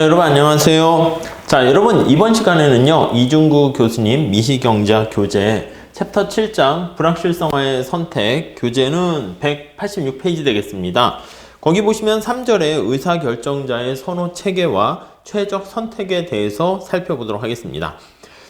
여러분 안녕하세요. 자, 여러분 이번 시간에는요 이중구 교수님 미시경제학 교재 챕터 7장 불확실성화의 선택 교재는 186페이지 되겠습니다. 거기 보시면 3절에 의사결정자의 선호 체계와 최적 선택에 대해서 살펴보도록 하겠습니다.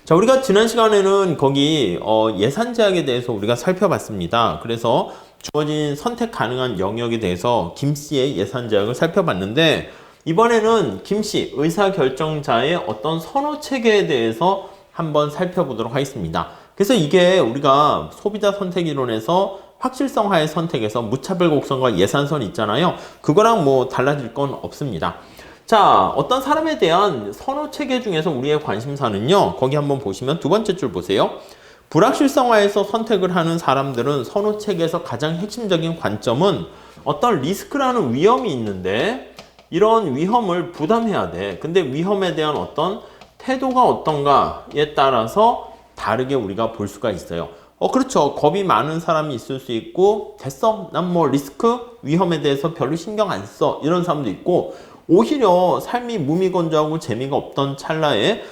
자, 우리가 지난 시간에는 거기 예산 제약에 대해서 우리가 살펴봤습니다. 그래서 주어진 선택 가능한 영역에 대해서 김씨의 예산 제약을 살펴봤는데, 이번에는 김씨 의사결정자의 어떤 선호 체계에 대해서 한번 살펴보도록 하겠습니다. 그래서 이게 우리가 소비자 선택 이론에서 확실성화의 선택에서 무차별 곡선과 예산선 있잖아요. 그거랑 뭐 달라질 건 없습니다. 자, 어떤 사람에 대한 선호 체계 중에서 우리의 관심사는요, 거기 한번 보시면 두 번째 줄 보세요. 불확실성화에서 선택을 하는 사람들은 선호 체계에서 가장 핵심적인 관점은 어떤 리스크라는 위험이 있는데 이런 위험을 부담해야 돼. 근데 위험에 대한 어떤 태도가 어떤가에 따라서 다르게 우리가 볼 수가 있어요. 그렇죠. 겁이 많은 사람이 있을 수 있고, 됐어. 난 뭐 리스크, 위험에 대해서 별로 신경 안 써. 이런 사람도 있고, 오히려 삶이 무미건조하고 재미가 없던 찰나에,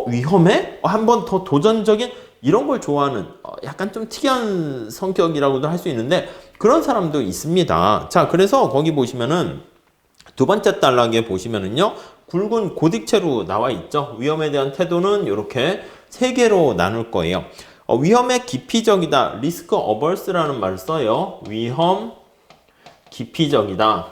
위험해? 한번 더 도전적인 이런 걸 좋아하는 약간 좀 특이한 성격이라고도 할 수 있는데, 그런 사람도 있습니다. 자, 그래서 거기 보시면은 두 번째 단락에 보시면은요, 굵은 고딕체로 나와 있죠. 위험에 대한 태도는 이렇게 세 개로 나눌 거예요. 위험에 기피적이다. 리스크 어버스라는 말을 써요. 위험 기피적이다.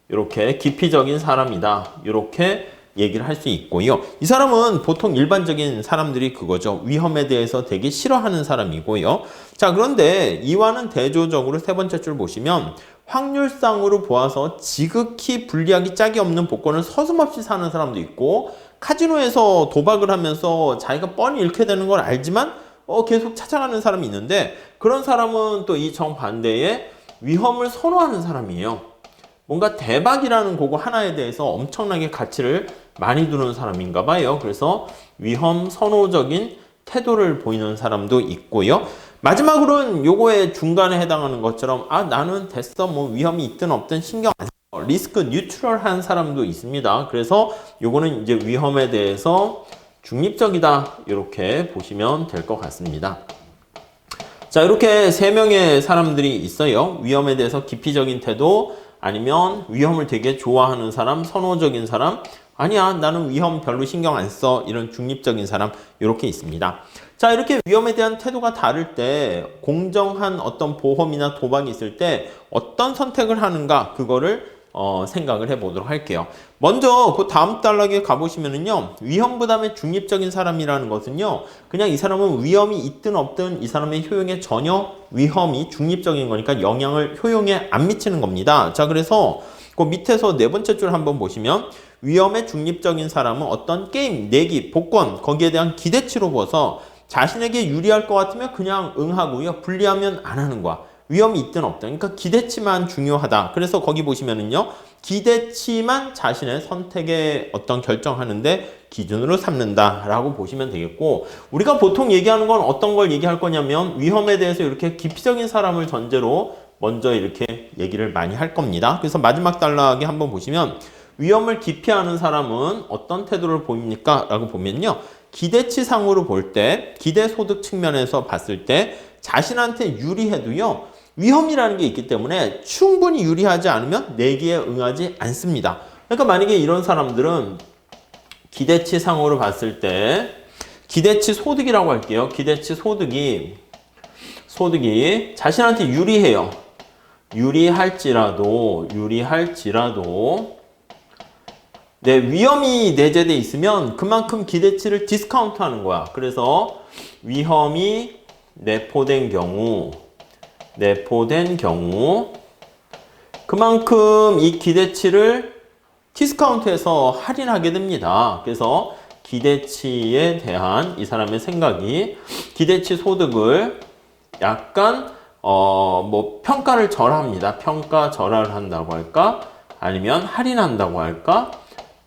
이렇게 기피적인 사람이다. 이렇게 얘기를 할 수 있고요. 이 사람은 보통 일반적인 사람들이 그거죠. 위험에 대해서 되게 싫어하는 사람이고요. 자, 그런데 이와는 대조적으로 세 번째 줄 보시면 확률상으로 보아서 지극히 불리하기 짝이 없는 복권을 서슴없이 사는 사람도 있고, 카지노에서 도박을 하면서 자기가 뻔히 잃게 되는 걸 알지만 계속 찾아가는 사람이 있는데, 그런 사람은 또 이 정반대의 위험을 선호하는 사람이에요. 뭔가 대박이라는 그거 하나에 대해서 엄청나게 가치를 많이 두는 사람인가 봐요. 그래서 위험 선호적인 태도를 보이는 사람도 있고요. 마지막으로는 요거에 중간에 해당하는 것처럼 나는 됐어, 뭐 위험이 있든 없든 신경 안 써. 리스크 뉴트럴한 사람도 있습니다. 그래서 요거는 이제 위험에 대해서 중립적이다, 이렇게 보시면 될 것 같습니다. 자, 이렇게 세 명의 사람들이 있어요. 위험에 대해서 기피적인 태도, 아니면 위험을 되게 좋아하는 사람, 선호적인 사람, 아니야 나는 위험 별로 신경 안 써, 이런 중립적인 사람, 이렇게 있습니다. 자, 이렇게 위험에 대한 태도가 다를 때 공정한 어떤 보험이나 도박이 있을 때 어떤 선택을 하는가, 그거를 생각을 해보도록 할게요. 먼저 그 다음 단락에 가보시면은요, 위험 부담의 중립적인 사람이라는 것은요, 그냥 이 사람은 위험이 있든 없든 이 사람의 효용에 전혀 위험이 중립적인 거니까 영향을 효용에 안 미치는 겁니다. 자, 그래서 그 밑에서 네 번째 줄 한번 보시면 위험에 중립적인 사람은 어떤 게임, 내기, 복권, 거기에 대한 기대치로 봐서 자신에게 유리할 것 같으면 그냥 응하고요, 불리하면 안 하는 거야. 위험이 있든 없든. 그러니까 기대치만 중요하다. 그래서 거기 보시면은요, 기대치만 자신의 선택에 어떤 결정하는데 기준으로 삼는다라고 보시면 되겠고, 우리가 보통 얘기하는 건 어떤 걸 얘기할 거냐면 위험에 대해서 이렇게 기피적인 사람을 전제로 먼저 이렇게 얘기를 많이 할 겁니다. 그래서 마지막 단락에 한번 보시면 위험을 기피하는 사람은 어떤 태도를 보입니까? 라고 보면요, 기대치상으로 볼 때, 기대소득 측면에서 봤을 때 자신한테 유리해도요, 위험이라는 게 있기 때문에 충분히 유리하지 않으면 내기에 응하지 않습니다. 그러니까 만약에 이런 사람들은 기대치상으로 봤을 때, 기대치 소득이라고 할게요. 기대치 소득이 자신한테 유리해요. 유리할지라도 네, 위험이 내재돼 있으면 그만큼 기대치를 디스카운트 하는 거야. 그래서 위험이 내포된 경우 그만큼 이 기대치를 디스카운트해서 할인하게 됩니다. 그래서 기대치에 대한 이 사람의 생각이 기대치 소득을 약간 뭐 평가를 절하합니다. 평가 절하를 한다고 할까? 아니면 할인한다고 할까?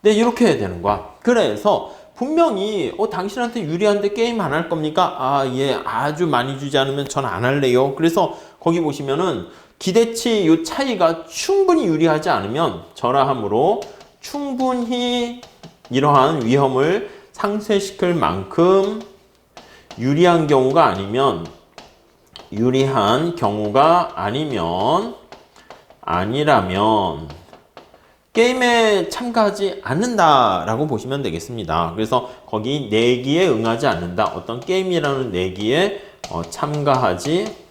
네, 이렇게 해야 되는 거야. 그래서 분명히 당신한테 유리한데 게임 안 할 겁니까? 예, 아주 많이 주지 않으면 전 안 할래요. 그래서 거기 보시면은 기대치 요 차이가 충분히 유리하지 않으면 절하함으로 충분히 이러한 위험을 상쇄시킬 만큼 유리한 경우가 아니라면 게임에 참가하지 않는다라고 보시면 되겠습니다. 그래서 거기 내기에 응하지 않는다. 어떤 게임이라는 내기에 참가하지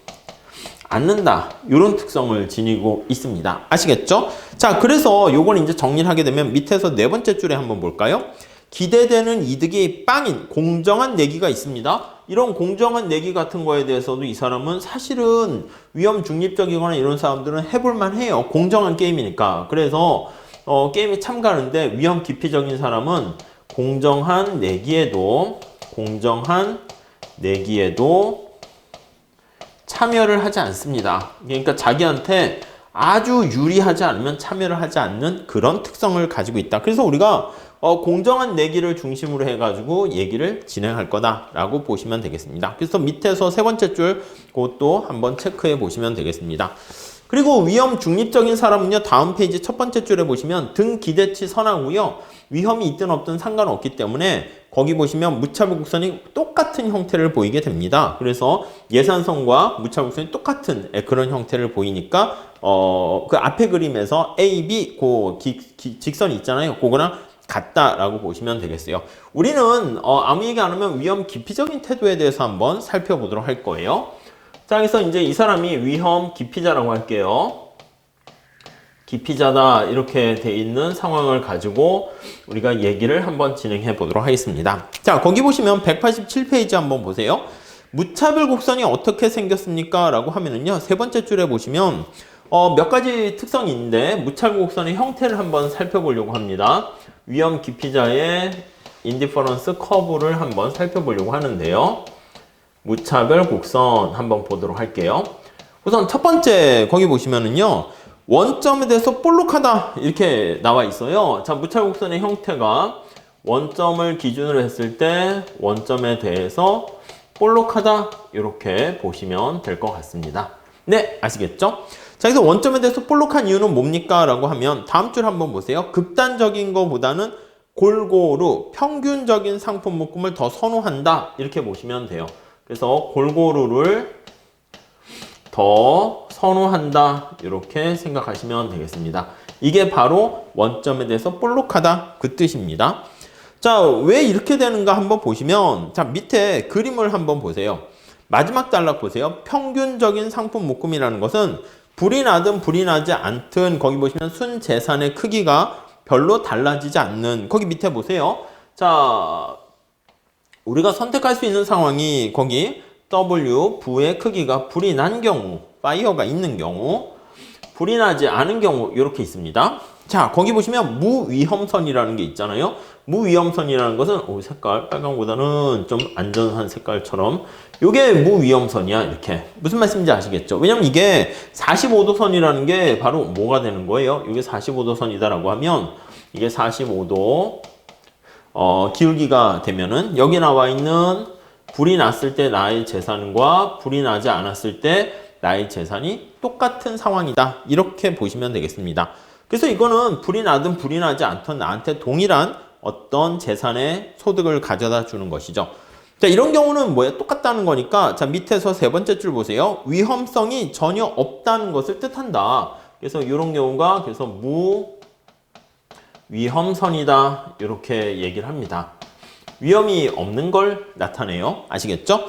않는다. 이런 특성을 지니고 있습니다. 아시겠죠? 자, 그래서 요걸 이제 정리를 하게 되면 밑에서 네 번째 줄에 한번 볼까요? 기대되는 이득이 빵인 공정한 내기가 있습니다. 이런 공정한 내기 같은 거에 대해서도 이 사람은 사실은 위험 중립적이거나 이런 사람들은 해볼만 해요. 공정한 게임이니까. 그래서 게임에 참가하는데 위험 기피적인 사람은 공정한 내기에도 참여를 하지 않습니다. 그러니까 자기한테 아주 유리하지 않으면 참여를 하지 않는 그런 특성을 가지고 있다. 그래서 우리가 공정한 내기를 중심으로 해가지고 얘기를 진행할 거다라고 보시면 되겠습니다. 그래서 밑에서 세 번째 줄 그것도 한번 체크해 보시면 되겠습니다. 그리고 위험 중립적인 사람은요, 다음 페이지 첫 번째 줄에 보시면 등 기대치 선하고요, 위험이 있든 없든 상관없기 때문에 거기 보시면 무차별 곡선이 똑같은 형태를 보이게 됩니다. 그래서 예산선과 무차별 곡선이 똑같은 그런 형태를 보이니까 그 앞에 그림에서 A, B 직선이 있잖아요. 그거랑 같다라고 보시면 되겠어요. 우리는 아무 얘기 안 하면 위험 기피적인 태도에 대해서 한번 살펴보도록 할 거예요. 자, 그래서 이제 이 사람이 위험 기피자라고 할게요. 기피자다 이렇게 돼 있는 상황을 가지고 우리가 얘기를 한번 진행해 보도록 하겠습니다. 자, 거기 보시면 187페이지 한번 보세요. 무차별 곡선이 어떻게 생겼습니까? 라고 하면은요, 세 번째 줄에 보시면 몇 가지 특성이 있는데 무차별 곡선의 형태를 한번 살펴보려고 합니다. 위험 기피자의 인디퍼런스 커브를 한번 살펴보려고 하는데요. 무차별 곡선 한번 보도록 할게요. 우선 첫 번째 거기 보시면은요, 원점에 대해서 볼록하다 이렇게 나와 있어요. 자, 무차별 곡선의 형태가 원점을 기준으로 했을 때 원점에 대해서 볼록하다 이렇게 보시면 될 것 같습니다. 네, 아시겠죠? 자, 그래서 원점에 대해서 볼록한 이유는 뭡니까? 라고 하면 다음 줄 한번 보세요. 극단적인 것보다는 골고루 평균적인 상품 묶음을 더 선호한다 이렇게 보시면 돼요. 그래서 골고루를 더 선호한다 이렇게 생각하시면 되겠습니다. 이게 바로 원점에 대해서 볼록하다 그 뜻입니다. 자, 왜 이렇게 되는가 한번 보시면, 자, 밑에 그림을 한번 보세요. 마지막 단락 보세요. 평균적인 상품 묶음이라는 것은 불이 나든 불이 나지 않든 거기 보시면 순재산의 크기가 별로 달라지지 않는, 거기 밑에 보세요. 자, 우리가 선택할 수 있는 상황이 거기 W 부의 크기가 불이 난 경우, 파이어가 있는 경우, 불이 나지 않은 경우 이렇게 있습니다. 자, 거기 보시면 무위험선이라는 게 있잖아요. 무위험선이라는 것은 색깔 빨강보다는 좀 안전한 색깔처럼 이게 무위험선이야. 이렇게 무슨 말씀인지 아시겠죠? 왜냐면 이게 45도 선이라는 게 바로 뭐가 되는 거예요? 이게 45도 선이다라고 하면 이게 45도 기울기가 되면은 여기 나와 있는 불이 났을 때 나의 재산과 불이 나지 않았을 때 나의 재산이 똑같은 상황이다. 이렇게 보시면 되겠습니다. 그래서 이거는 불이 나든 불이 나지 않든 나한테 동일한 어떤 재산의 소득을 가져다 주는 것이죠. 자, 이런 경우는 뭐예요? 똑같다는 거니까, 자, 밑에서 세 번째 줄 보세요. 위험성이 전혀 없다는 것을 뜻한다. 그래서 이런 경우가 그래서 무위험선이다. 이렇게 얘기를 합니다. 위험이 없는 걸 나타내요. 아시겠죠?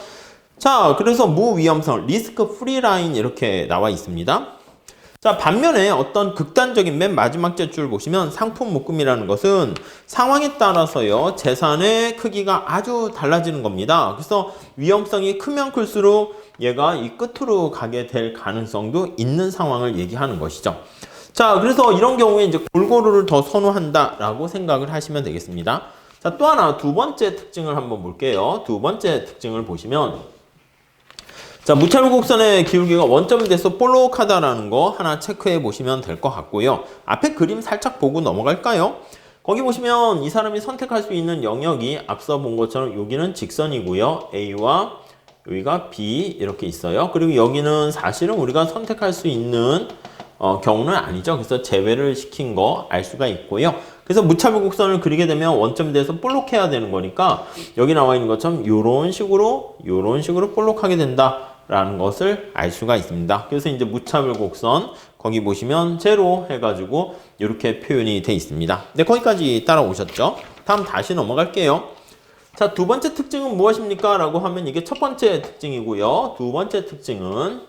자, 그래서 무위험성, 리스크 프리 라인 이렇게 나와 있습니다. 자, 반면에 어떤 극단적인 맨 마지막 줄 보시면 상품 묶음이라는 것은 상황에 따라서요, 재산의 크기가 아주 달라지는 겁니다. 그래서 위험성이 크면 클수록 얘가 이 끝으로 가게 될 가능성도 있는 상황을 얘기하는 것이죠. 자, 그래서 이런 경우에 이제 골고루를 더 선호한다라고 생각을 하시면 되겠습니다. 자, 또 하나 두 번째 특징을 한번 볼게요. 두 번째 특징을 보시면, 자, 무차별 곡선의 기울기가 원점에 대해서 볼록하다라는 거 하나 체크해 보시면 될 것 같고요. 앞에 그림 살짝 보고 넘어갈까요? 거기 보시면 이 사람이 선택할 수 있는 영역이 앞서 본 것처럼 여기는 직선이고요. A와 여기가 B 이렇게 있어요. 그리고 여기는 사실은 우리가 선택할 수 있는 경우는 아니죠. 그래서 제외를 시킨 거 알 수가 있고요. 그래서 무차별 곡선을 그리게 되면 원점에 대해서 볼록해야 되는 거니까 여기 나와 있는 것처럼 이런 식으로 볼록하게 된다라는 것을 알 수가 있습니다. 그래서 이제 무차별 곡선 거기 보시면 제로 해가지고 이렇게 표현이 돼 있습니다. 네, 거기까지 따라오셨죠? 다음 다시 넘어갈게요. 자, 두 번째 특징은 무엇입니까? 라고 하면 이게 첫 번째 특징이고요. 두 번째 특징은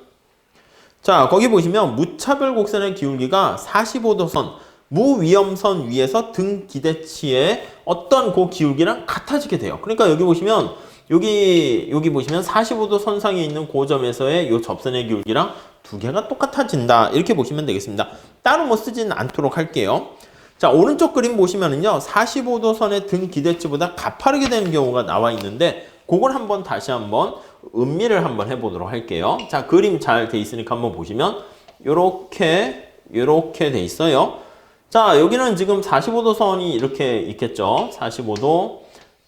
자, 거기 보시면 무차별 곡선의 기울기가 45도선 무위험선 위에서 등 기대치의 어떤 그 기울기랑 같아지게 돼요. 그러니까 여기 보시면 여기 보시면 45도 선상에 있는 그 점에서의 이 접선의 기울기랑 두 개가 똑같아진다. 이렇게 보시면 되겠습니다. 따로 뭐 쓰지는 않도록 할게요. 자, 오른쪽 그림 보시면은요, 45도 선의 등 기대치보다 가파르게 되는 경우가 나와 있는데, 그걸 다시 한번 음미를 한번 해보도록 할게요. 자, 그림 잘 돼 있으니까 한번 보시면, 요렇게 돼 있어요. 자, 여기는 지금 45도 선이 이렇게 있겠죠. 45도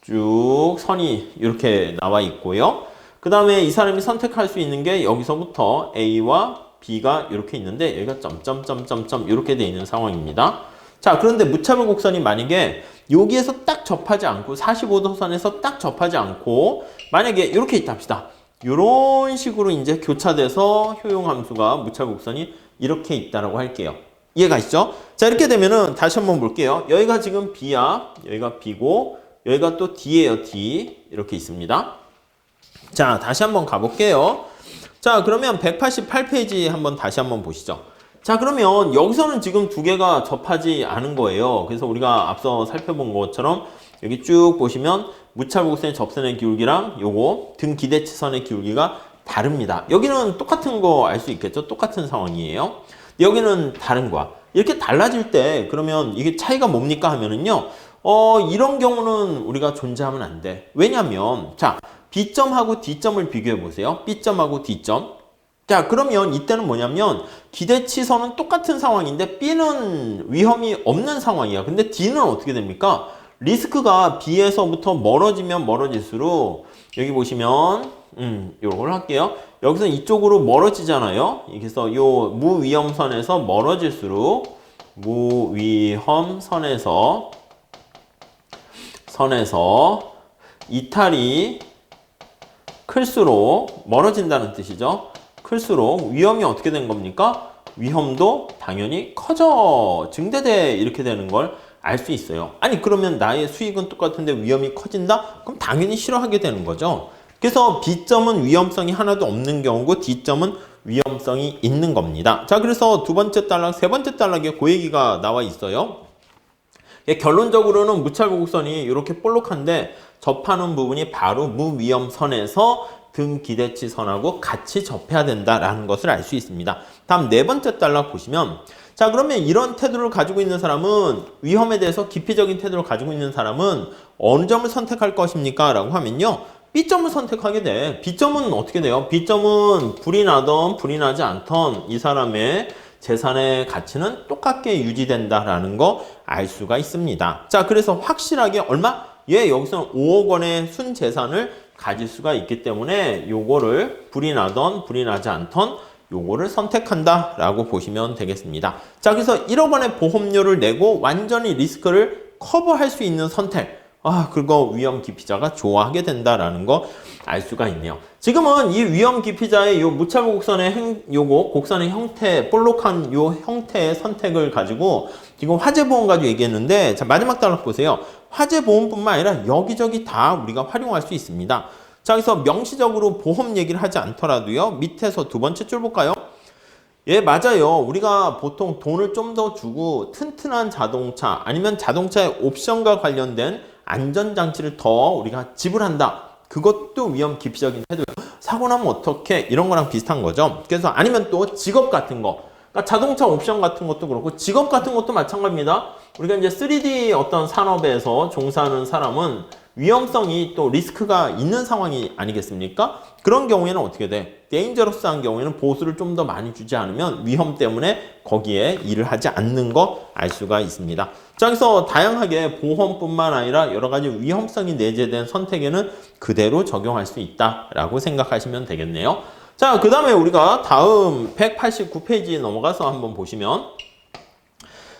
쭉 선이 이렇게 나와 있고요. 그 다음에 이 사람이 선택할 수 있는 게 여기서부터 A와 B가 이렇게 있는데, 여기가 점점점점점 이렇게 돼 있는 상황입니다. 자, 그런데 무차별 곡선이 만약에 여기에서 딱 접하지 않고 45도 선에서 딱 접하지 않고 만약에 이렇게 있다 합시다. 이런 식으로 이제 교차돼서 효용함수가 무차별 곡선이 이렇게 있다라고 할게요. 이해가 있죠? 자, 이렇게 되면은 다시 한번 볼게요. 여기가 지금 B야. 여기가 B고 여기가 또 D예요. D. 이렇게 있습니다. 자, 다시 한번 가볼게요. 자, 그러면 188페이지 한번 다시 한번 보시죠. 자, 그러면 여기서는 지금 두 개가 접하지 않은 거예요. 그래서 우리가 앞서 살펴본 것처럼 여기 쭉 보시면 무차별 곡선의 접선의 기울기랑 요거 등 기대치선의 기울기가 다릅니다. 여기는 똑같은 거 알 수 있겠죠? 똑같은 상황이에요. 여기는 다른 거야. 이렇게 달라질 때 그러면 이게 차이가 뭡니까 하면은요. 이런 경우는 우리가 존재하면 안 돼. 왜냐면 자, B점하고 D점을 비교해 보세요. B점하고 D점. 자, 그러면 이때는 뭐냐면 기대치선은 똑같은 상황인데 B는 위험이 없는 상황이야. 근데 D는 어떻게 됩니까? 리스크가 B에서부터 멀어지면 멀어질수록 여기 보시면 요걸 할게요. 여기서 이쪽으로 멀어지잖아요. 그래서 요 무위험선에서 멀어질수록 무위험선에서 이탈이 클수록 멀어진다는 뜻이죠. 클수록 위험이 어떻게 된 겁니까? 위험도 당연히 증대돼 이렇게 되는 걸 알 수 있어요. 아니 그러면 나의 수익은 똑같은데 위험이 커진다? 그럼 당연히 싫어하게 되는 거죠. 그래서 B점은 위험성이 하나도 없는 경우고 D점은 위험성이 있는 겁니다. 자, 그래서 두 번째 단락, 세 번째 단락에 그 얘기가 나와 있어요. 결론적으로는 무차별 곡선이 이렇게 볼록한데 접하는 부분이 바로 무위험선에서 등 기대치 선하고 같이 접해야 된다라는 것을 알 수 있습니다. 다음 네 번째 단락 보시면 자, 그러면 이런 태도를 가지고 있는 사람은 위험에 대해서 기피적인 태도를 가지고 있는 사람은 어느 점을 선택할 것입니까? 라고 하면요. B점을 선택하게 돼. B점은 어떻게 돼요? B점은 불이 나던 불이 나지 않던 이 사람의 재산의 가치는 똑같게 유지된다라는 거 알 수가 있습니다. 자, 그래서 확실하게 얼마? 여기서는 5억 원의 순재산을 가질 수가 있기 때문에 요거를 불이 나던 불이 나지 않던 요거를 선택한다 라고 보시면 되겠습니다. 자, 그래서 1억 원의 보험료를 내고 완전히 리스크를 커버할 수 있는 선택. 그거 위험 기피자가 좋아하게 된다라는 거 알 수가 있네요. 지금은 이 위험 기피자의 요 무차별 곡선의 곡선의 형태, 볼록한 요 형태의 선택을 가지고 지금 화재보험 가지고 얘기했는데, 자, 마지막 단락 보세요. 화재보험뿐만 아니라 여기저기 다 우리가 활용할 수 있습니다. 자, 그래서 명시적으로 보험 얘기를 하지 않더라도요. 밑에서 두 번째 줄 볼까요? 예, 맞아요. 우리가 보통 돈을 좀 더 주고 튼튼한 자동차 아니면 자동차의 옵션과 관련된 안전장치를 더 우리가 지불한다. 그것도 위험 기피적인 태도예요. 사고 나면 어떻게? 이런 거랑 비슷한 거죠. 그래서 아니면 또 직업 같은 거. 그러니까 자동차 옵션 같은 것도 그렇고 직업 같은 것도 마찬가지입니다. 우리가 이제 3D 어떤 산업에서 종사하는 사람은 위험성이 또 리스크가 있는 상황이 아니겠습니까? 그런 경우에는 어떻게 돼? 데인저러스한 경우에는 보수를 좀 더 많이 주지 않으면 위험 때문에 거기에 일을 하지 않는 거 알 수가 있습니다. 자, 그래서 다양하게 보험뿐만 아니라 여러 가지 위험성이 내재된 선택에는 그대로 적용할 수 있다라고 생각하시면 되겠네요. 자, 그 다음에 우리가 다음 189페이지 넘어가서 한번 보시면,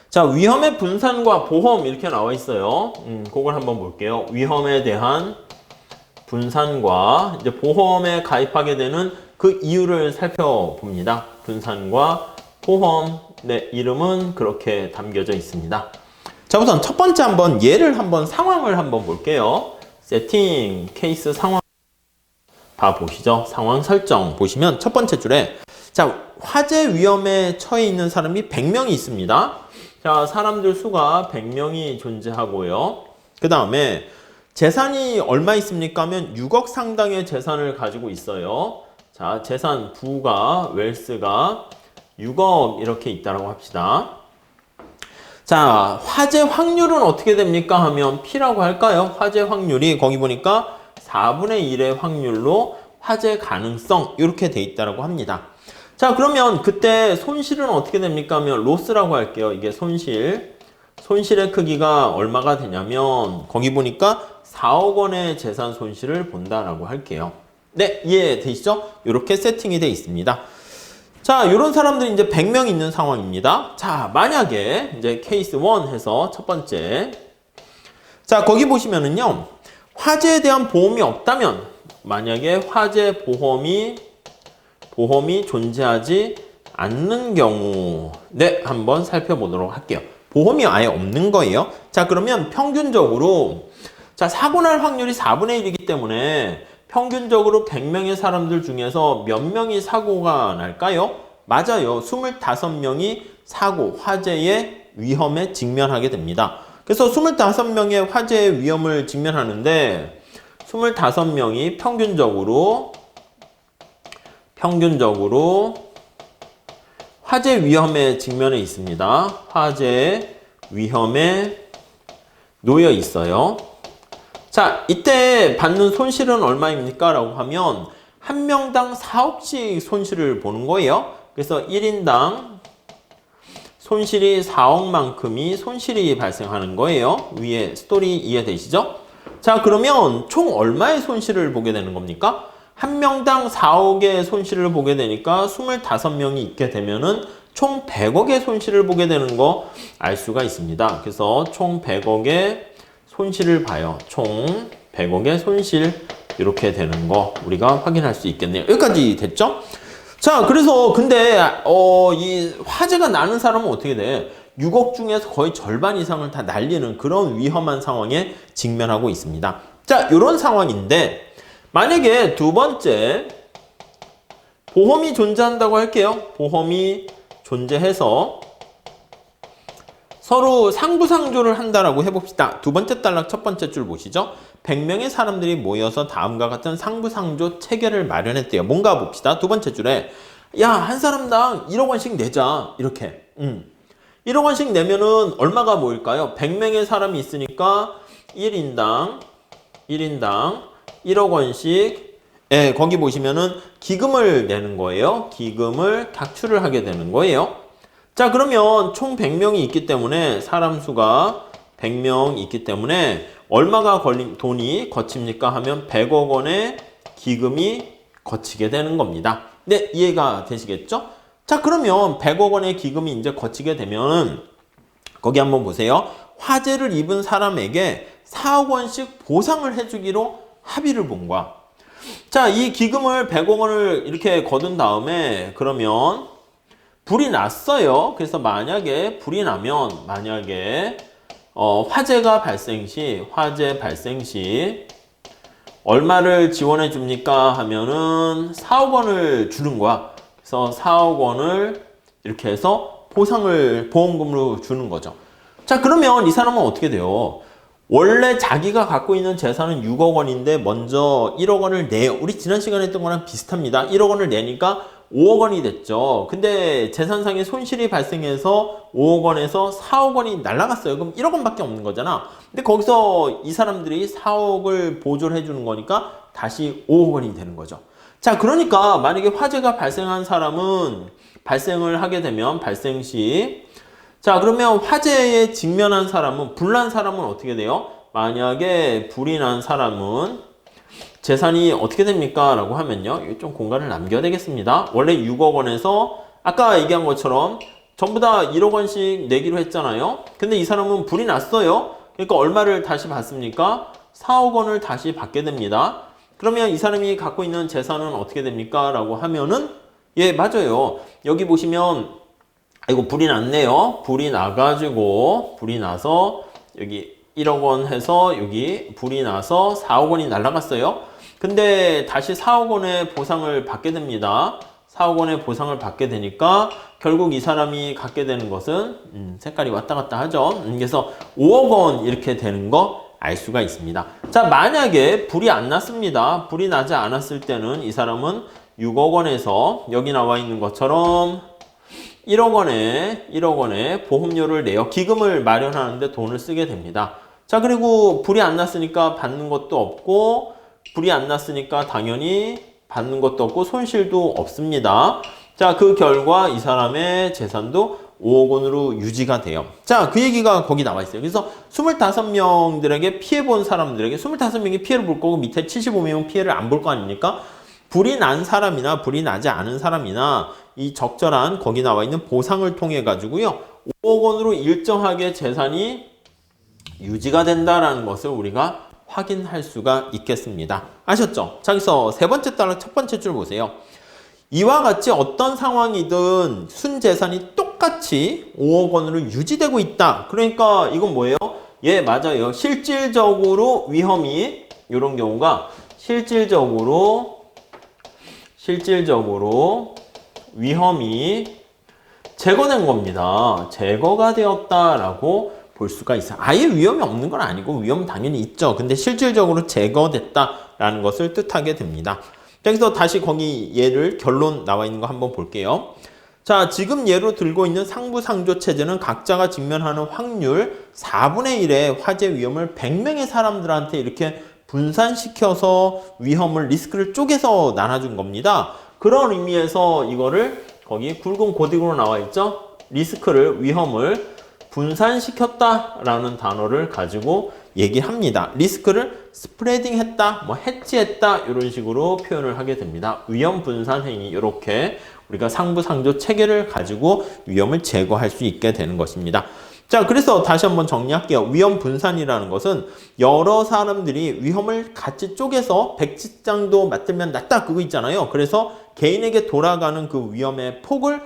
자, 위험의 분산과 보험 이렇게 나와 있어요. 그걸 한번 볼게요. 위험에 대한 분산과 이제 보험에 가입하게 되는 그 이유를 살펴봅니다. 분산과 보험, 네, 이름은 그렇게 담겨져 있습니다. 자, 우선 첫 번째 한번 예를 한번 상황을 한번 볼게요. 세팅, 케이스 상황 봐보시죠. 상황 설정 보시면 첫 번째 줄에 자, 화재 위험에 처해 있는 사람이 100명이 있습니다. 자, 사람들 수가 100명이 존재하고요. 그 다음에 재산이 얼마 있습니까 하면 6억 상당의 재산을 가지고 있어요. 자, 재산 부가 웰스가 6억 이렇게 있다라고 합시다. 자, 화재 확률은 어떻게 됩니까 하면 P라고 할까요? 화재 확률이 거기 보니까 4분의 1의 확률로 화재 가능성 이렇게 돼 있다라고 합니다. 자, 그러면 그때 손실은 어떻게 됩니까 하면 로스라고 할게요. 이게 손실의 크기가 얼마가 되냐면 거기 보니까 4억 원의 재산 손실을 본다라고 할게요. 네, 이해되시죠? 이렇게 세팅이 되어 있습니다. 자, 이런 사람들이 이제 100명 있는 상황입니다. 자, 만약에 이제 케이스 1 해서 첫 번째. 자, 거기 보시면은요. 화재에 대한 보험이 없다면 만약에 화재 보험이 존재하지 않는 경우 네, 한번 살펴보도록 할게요. 보험이 아예 없는 거예요. 자, 그러면 평균적으로 자, 사고 날 확률이 4분의 1이기 때문에 평균적으로 100명의 사람들 중에서 몇 명이 사고가 날까요? 맞아요. 25명이 사고, 화재의 위험에 직면하게 됩니다. 그래서 25명의 화재의 위험을 직면하는데 25명이 평균적으로 화재 위험에 직면해 있습니다. 화재 위험에 놓여 있어요. 자, 이때 받는 손실은 얼마입니까? 라고 하면 한 명당 4억씩 손실을 보는 거예요. 그래서 1인당 손실이 4억만큼이 손실이 발생하는 거예요. 위에 스토리 이해되시죠? 자, 그러면 총 얼마의 손실을 보게 되는 겁니까? 한 명당 4억의 손실을 보게 되니까 25명이 있게 되면은 총 100억의 손실을 보게 되는 거 알 수가 있습니다. 그래서 총 100억의 손실을 봐요. 총 100억의 손실 이렇게 되는 거 우리가 확인할 수 있겠네요. 여기까지 됐죠? 자, 그래서 근데 이 화재가 나는 사람은 어떻게 돼? 6억 중에서 거의 절반 이상을 다 날리는 그런 위험한 상황에 직면하고 있습니다. 자, 이런 상황인데 만약에 두 번째 보험이 존재한다고 할게요. 보험이 존재해서 서로 상부상조를 한다라고 해봅시다. 두 번째 단락 첫 번째 줄 보시죠. 100명의 사람들이 모여서 다음과 같은 상부상조 체계를 마련했대요. 뭔가 봅시다. 두 번째 줄에 야, 한 사람당 1억 원씩 내자. 이렇게 1억 원씩 내면은 얼마가 모일까요? 100명의 사람이 있으니까 1인당 1억 원씩 예, 거기 보시면은 기금을 내는 거예요. 기금을 각출을 하게 되는 거예요. 자, 그러면 총 100명이 있기 때문에 사람 수가 100명 있기 때문에 얼마가 돈이 거칩니까 하면 100억 원의 기금이 거치게 되는 겁니다. 네, 이해가 되시겠죠? 자, 그러면 100억 원의 기금이 이제 거치게 되면 거기 한번 보세요. 화재를 입은 사람에게 4억 원씩 보상을 해주기로 합의를 본 거야. 자, 이 기금을 100억 원을 이렇게 거둔 다음에 그러면 불이 났어요. 그래서 만약에 불이 나면 화재 발생 시 얼마를 지원해 줍니까 하면은 4억 원을 주는 거야. 그래서 4억 원을 이렇게 해서 보험금으로 주는 거죠. 자, 그러면 이 사람은 어떻게 돼요? 원래 자기가 갖고 있는 재산은 6억 원인데 먼저 1억 원을 내요. 우리 지난 시간에 했던 거랑 비슷합니다. 1억 원을 내니까 5억 원이 됐죠. 근데 재산상의 손실이 발생해서 5억 원에서 4억 원이 날라갔어요. 그럼 1억 원밖에 없는 거잖아. 근데 거기서 이 사람들이 4억을 보조를 해주는 거니까 다시 5억 원이 되는 거죠. 자, 그러니까 만약에 화재가 발생한 사람은 발생을 하게 되면 발생 시 자, 그러면 화재에 직면한 사람은 불난 사람은 어떻게 돼요? 만약에 불이 난 사람은 재산이 어떻게 됩니까? 라고 하면요. 이거 좀 공간을 남겨야 되겠습니다. 원래 6억 원에서 아까 얘기한 것처럼 전부 다 1억 원씩 내기로 했잖아요. 근데 이 사람은 불이 났어요. 그러니까 얼마를 다시 받습니까? 4억 원을 다시 받게 됩니다. 그러면 이 사람이 갖고 있는 재산은 어떻게 됩니까? 라고 하면은 예, 맞아요. 여기 보시면 이거 불이 났네요. 불이 나서 여기 1억 원 해서 여기 불이 나서 4억 원이 날아갔어요. 근데 다시 4억 원의 보상을 받게 됩니다. 4억 원의 보상을 받게 되니까 결국 이 사람이 갖게 되는 것은 색깔이 왔다 갔다 하죠. 그래서 5억 원 이렇게 되는 거 알 수가 있습니다. 자, 만약에 불이 안 났습니다. 불이 나지 않았을 때는 이 사람은 6억 원에서 여기 나와 있는 것처럼 1억 원에 보험료를 내요. 기금을 마련하는데 돈을 쓰게 됩니다. 자, 그리고 불이 안 났으니까 받는 것도 없고, 불이 안 났으니까 당연히 받는 것도 없고, 손실도 없습니다. 자, 그 결과 이 사람의 재산도 5억 원으로 유지가 돼요. 자, 그 얘기가 거기 나와 있어요. 그래서 25명들에게 피해본 사람들에게 25명이 피해를 볼 거고, 밑에 75명 피해를 안 볼 거 아닙니까? 불이 난 사람이나 불이 나지 않은 사람이나 이 적절한 거기 나와 있는 보상을 통해 가지고요 5억 원으로 일정하게 재산이 유지가 된다라는 것을 우리가 확인할 수가 있겠습니다. 아셨죠? 자, 그래서 세 번째 단락 첫 번째 줄 보세요. 이와 같이 어떤 상황이든 순재산이 똑같이 5억 원으로 유지되고 있다. 그러니까 이건 뭐예요? 예, 맞아요. 실질적으로 위험이 이런 경우가 실질적으로 위험이 제거된 겁니다. 제거가 되었다라고 볼 수가 있어요. 아예 위험이 없는 건 아니고 위험은 당연히 있죠. 근데 실질적으로 제거됐다라는 것을 뜻하게 됩니다. 그래서 다시 거기 예를 결론 나와 있는 거 한번 볼게요. 자, 지금 예로 들고 있는 상부상조 체제는 각자가 직면하는 확률 4분의 1의 화재 위험을 100명의 사람들한테 이렇게 분산시켜서 위험을 리스크를 쪼개서 나눠준 겁니다. 그런 의미에서 이거를 거기 굵은 고딕으로 나와 있죠. 리스크를 위험을 분산시켰다라는 단어를 가지고 얘기합니다. 리스크를 스프레딩 했다, 뭐 해치했다 이런 식으로 표현을 하게 됩니다. 위험 분산 행위 이렇게 우리가 상부상조 체계를 가지고 위험을 제거할 수 있게 되는 것입니다. 자, 그래서 다시 한번 정리할게요. 위험 분산이라는 것은 여러 사람들이 위험을 같이 쪼개서 100지장도 맞들면 낫다 그거 있잖아요. 그래서 개인에게 돌아가는 그 위험의 폭을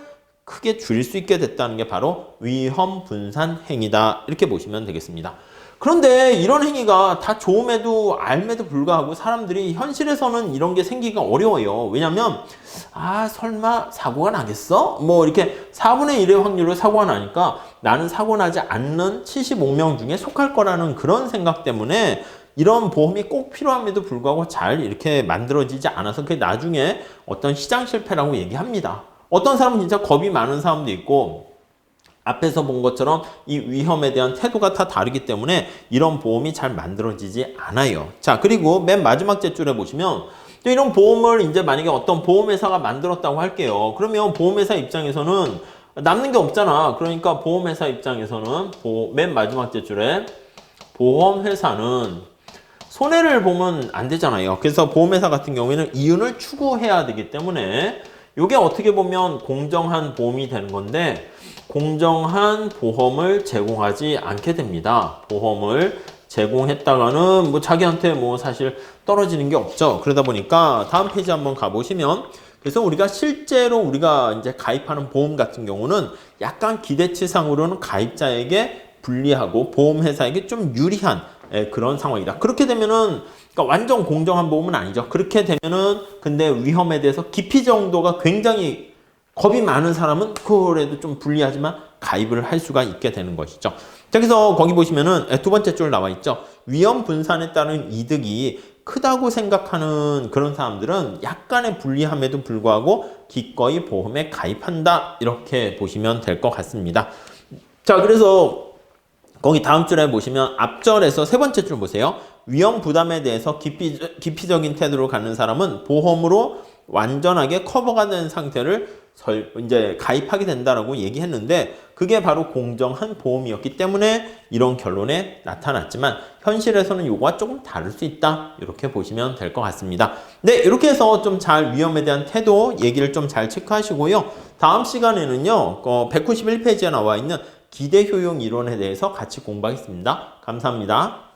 크게 줄일 수 있게 됐다는 게 바로 위험 분산 행위다. 이렇게 보시면 되겠습니다. 그런데 이런 행위가 다 좋음에도 알매도 불구하고 사람들이 현실에서는 이런 게 생기기가 어려워요. 왜냐면 설마 사고가 나겠어? 뭐 이렇게 4분의 1의 확률로 사고가 나니까 나는 사고 나지 않는 75명 중에 속할 거라는 그런 생각 때문에 이런 보험이 꼭 필요함에도 불구하고 잘 이렇게 만들어지지 않아서 그게 나중에 어떤 시장 실패라고 얘기합니다. 어떤 사람은 진짜 겁이 많은 사람도 있고 앞에서 본 것처럼 이 위험에 대한 태도가 다 다르기 때문에 이런 보험이 잘 만들어지지 않아요. 자, 그리고 맨 마지막 제줄에 보시면 또 이런 보험을 이제 만약에 어떤 보험회사가 만들었다고 할게요. 그러면 보험회사 입장에서는 남는 게 없잖아. 그러니까 보험회사 입장에서는 맨 마지막 제줄에 보험회사는 손해를 보면 안 되잖아요. 그래서 보험회사 같은 경우에는 이윤을 추구해야 되기 때문에 이게 어떻게 보면 공정한 보험이 되는 건데 공정한 보험을 제공하지 않게 됩니다. 보험을 제공했다가는 뭐 자기한테 뭐 사실 떨어지는 게 없죠. 그러다 보니까 다음 페이지 한번 가보시면 그래서 우리가 실제로 우리가 이제 가입하는 보험 같은 경우는 약간 기대치상으로는 가입자에게 불리하고 보험회사에게 좀 유리한 그런 상황이다. 그렇게 되면은 그러니까 완전 공정한 보험은 아니죠. 그렇게 되면은 근데 위험에 대해서 기피 정도가 굉장히 겁이 많은 사람은 그래도 좀 불리하지만 가입을 할 수가 있게 되는 것이죠. 자, 그래서 거기 보시면은 두 번째 줄 나와 있죠. 위험 분산에 따른 이득이 크다고 생각하는 그런 사람들은 약간의 불리함에도 불구하고 기꺼이 보험에 가입한다. 이렇게 보시면 될 것 같습니다. 자, 그래서 거기 다음 줄에 보시면 앞절에서 세 번째 줄 보세요. 위험 부담에 대해서 기피적인 태도로 가는 사람은 보험으로 완전하게 커버가 된 상태를 이제 가입하게 된다라고 얘기했는데 그게 바로 공정한 보험이었기 때문에 이런 결론에 나타났지만 현실에서는 요거와 조금 다를 수 있다. 이렇게 보시면 될 것 같습니다. 네, 이렇게 해서 좀 잘 위험에 대한 태도 얘기를 좀 잘 체크하시고요. 다음 시간에는요. 191페이지에 나와 있는 기대 효용 이론에 대해서 같이 공부하겠습니다. 감사합니다.